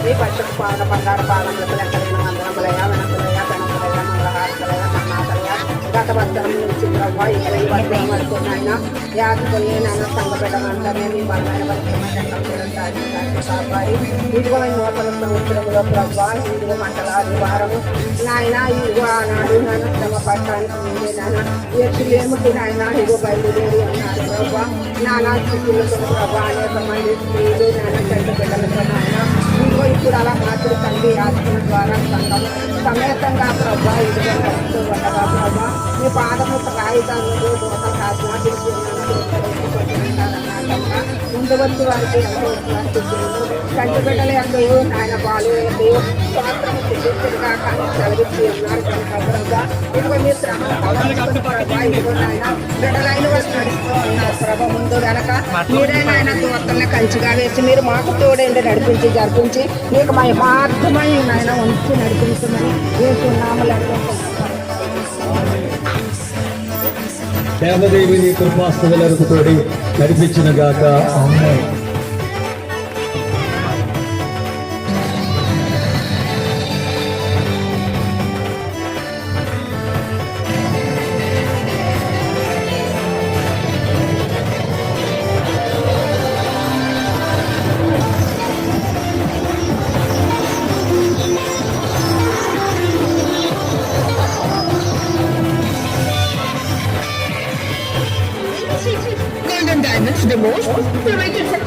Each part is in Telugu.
ఈ పక్షపు పాద బంగారు పాదములకు లెక్కలైన మందరములయ వెనకలయ పెనకలయ మంగళహారతలయ మన్నాతలయ గత భద్రం నుంచి ప్రభావ 20 భద్రం వరకు నాయన యాజకులు నాన్న సంఘపెట్టమంటారే మీ బలమైన వరకుబాయి ఇదిగో నూతన సంవత్సరంలో ప్రభావ ఇదిగో మంటల ఆదివారము నాయన ఇదిగో ఆనాడు నాన్న శ్రమ పట్టడానికి ముందే నాన్న ఎత్తులేముకి నాయన ఇదిగో బయలుదేరి అన్నారు ప్రభావ నానా స్థితులతో ప్రభావ అనేక మంది స్త్రీలు నాన్న చెడ్డ బిడ్డలతో నాయన ఇదిగో ఇప్పుడు అలా మాత్రం తండ్రి యాచన ద్వారా సంఘం సమేతంగా ప్రభావ ఇదిగో నడుస్తూ ఉండగా ప్రభావ మీ పాదము రాయిదారులు దోత కాసిన పిలిచి ముందు వచ్చి వారికి ఎంతో కంటి బిడ్డలు ఎంతో నాయన బాలు ఎంతో స్వాతంత్రం చెల్లించగా కానీ కలిగించి ఉన్నారు కనుక ఇదిగో మీ శ్రమ ఇదిగో నాయన బిడ్డలైన వారు నడుస్తూ ఉన్నారు ప్రభ ముందు వెనక మీరైనా ఆయన దోతల్ని కంచిగా వేసి మీరు మాకు తోడేంటి నడిపించి జరిపించి మీకు మహిమార్థమై నాయన ఉంచి నడిపించమని వేస్తున్నాములు దేవదేవిని కృపాస్తులకు తోడి నడిపించిన గాక ఆమేన్. Golden Diamonds, the most curated.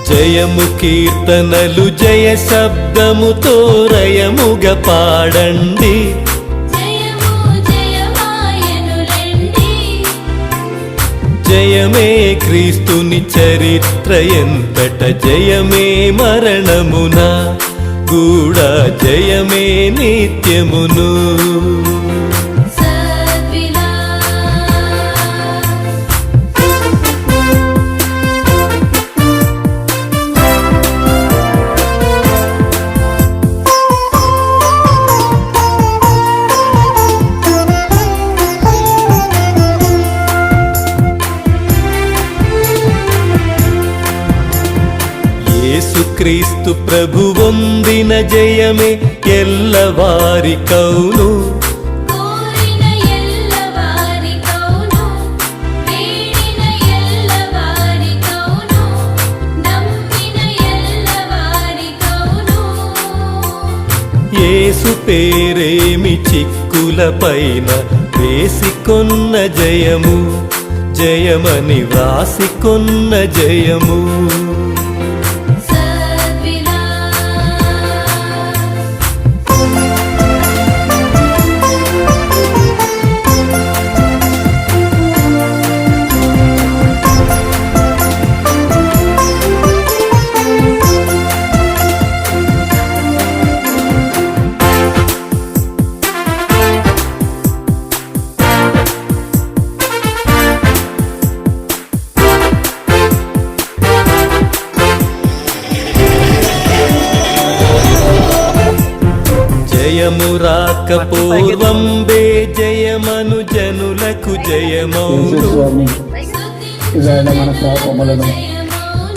జయము కీర్తనలు జయ శబ్దముతో రయముగ పాడండి. జయమే క్రీస్తుని చరిత్ర ఎంతట జయమే మరణమున కూడా జయమే నిత్యమును. యేసుక్రీస్తు ప్రభు పొందిన జయమే ఎల్లవారి కౌను. యేసు పేరేమి చిక్కుల పైన వేసికొన్న జయము, జయమని వ్రాసికొన్న జయము. జయము రాక పూర్వంబే జయమను జనులకు జయమౌను. ఇవాళ మన పాపములను,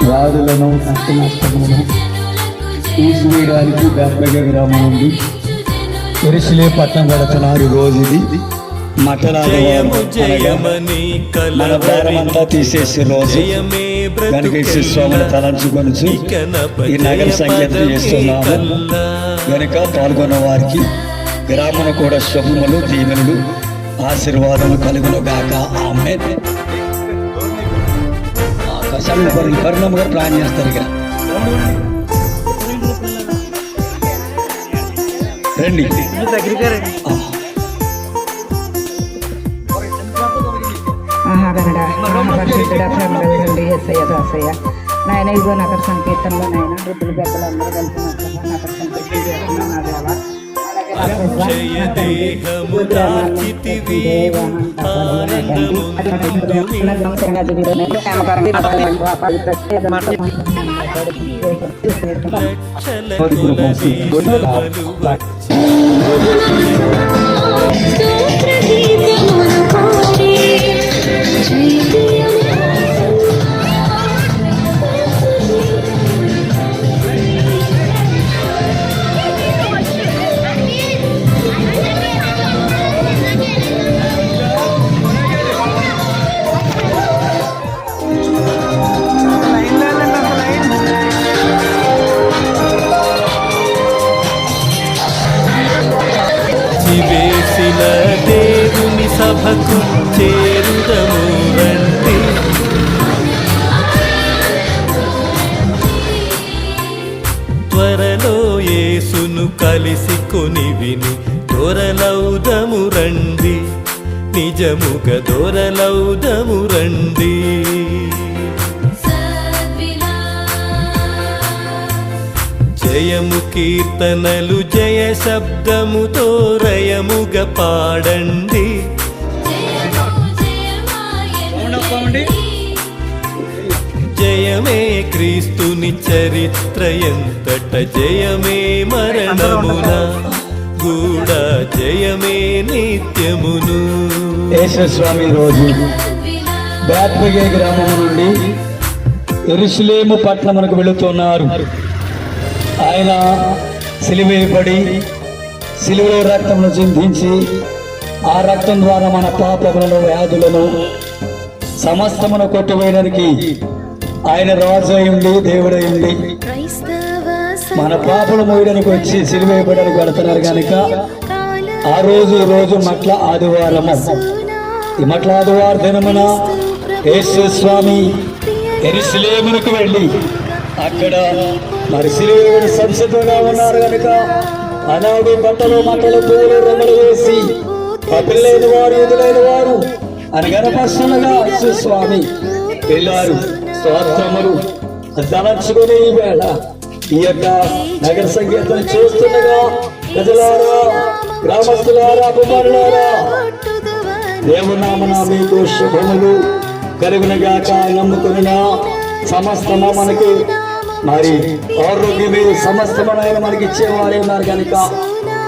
వ్యాధులను, నష్టములను తీసివేయడానికి బేత్లెహేము గ్రామం నుండి యెరూషలేము పట్టణం గడుతున్నారు. రోజు ఇది మన భారమంతా తీసేసే రోజు కనుక స్వామిని తలంచుకొనుచు ఈ నగర సంకేతం చేస్తున్నాము. కనుక పాల్గొన్న వారికి గ్రామం కూడా శుభములు, దీవెనలు, ఆశీర్వాదము కలుగును గాక. ఆమేన్. కరుణమ్మ గారు ప్లాన్ చేస్తారు. ఇక రండి. మహాగణుడా, మహాపరిశుద్ధుడా, ప్రేమల వినండి యేసయ్య దాసయ్య. నాయన ఇదిగో నగర సంకీర్తనలో నాయన వృద్ధులు పెద్దలు అందరూ కలిసి నగర సంకీర్తన చేస్తున్నాం. నా దేవా వేసిన దేవుని సభకు చేరుదము రండి. త్వరలో యేసును కలిసి కొని విని దొరలౌదము రండి, నిజముగా దొరలౌదము రండి. జయము కీర్తనలు జయ శబ్దముతో రయముగా పాడండి. జయమే క్రీస్తుని చరిత్ర ఎంతట జయమే మరణమున కూడా జయమే నిత్యమును. యేసుస్వామి రోజు బేత్లెహేము గ్రామం నుండి యెరూషలేము పట్టణమునకు వెళుతున్నారు. ఆయన సిలువేయబడి సిలువలో రక్తమును చిందించి ఆ రక్తం ద్వారా మన పాపములను, వ్యాధులను సమస్తమును కొట్టివేయడానికి ఆయన రాజు అయింది, దేవుడైంది. మన పాపలు మోయడానికి వచ్చి సిలువేయబడడానికి వెళుతున్నారు కనుక ఆ రోజు ఈ రోజు మట్ల ఆదివారము. ఈ మట్ల ఆదివారం దినమున యేసుస్వామి యెరూషలేమునకు వెళ్ళి అక్కడ మరి సిలువేయబడి సంసిద్ధంగా ఉన్నారు కనుక ఆనాడు బట్టలు, మట్టలు, పువ్వులు, రంగులు వేసి పపిల్లైన వారు, ఎదులైన వారు అని గణపరుస్తుండగా స్వామి వెళ్ళారు. స్తోత్రములు తలంచుకుని ఈ వేళ ఈ యొక్క నగర సంగీతం చూస్తుండగా ప్రజలారా, గ్రామస్తులారా, అభిమానులారా, దేవునామన మీకు శుభములు కలుగునగాక. నమ్ముకున్నా సమస్తము మనకి మరి ఆరోగ్యమే సమస్తమైన మనకి ఇచ్చేవారే ఉన్నారు కనుక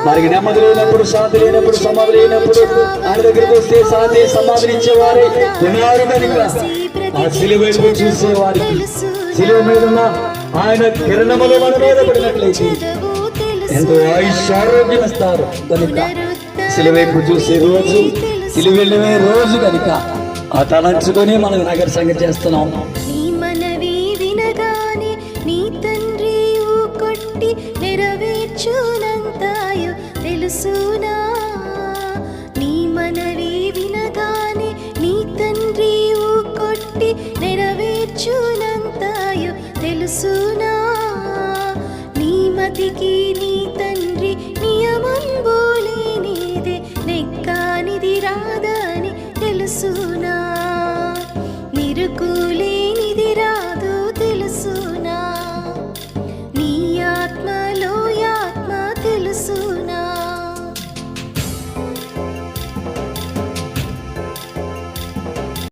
మనకి నెమ్మది లేనప్పుడు, శాంతి లేనప్పుడు, సమాధి లేనప్పుడు ఆయన దగ్గరికి వస్తే శాంతి సమాధిని ఇచ్చేవారే ఉన్నారు కనుక ఆ సిలువ వైపు చూసేవారికి సిలువ మీద ఉన్న ఆయన కిరణములు మన మీద పడినట్లయితే ఎంతో ఆయుష్ఆరోగ్యం ఇస్తారు కనుక సిలువ వైపు చూసే రోజు, సిలువ వెళ్ళే రోజు కనుక ఆ తలంచుకొని మనం నగర సంగతి చేస్తున్నాం. నీ మనవి వినగానే నీ తండ్రి కొట్టి నెరవేర్చునంతాయో తెలుసునా. నీ మనవి వినగానే నీ తండ్రి కొట్టి నెరవేర్చునంతాయో తెలుసునా. నీ మతికి నీ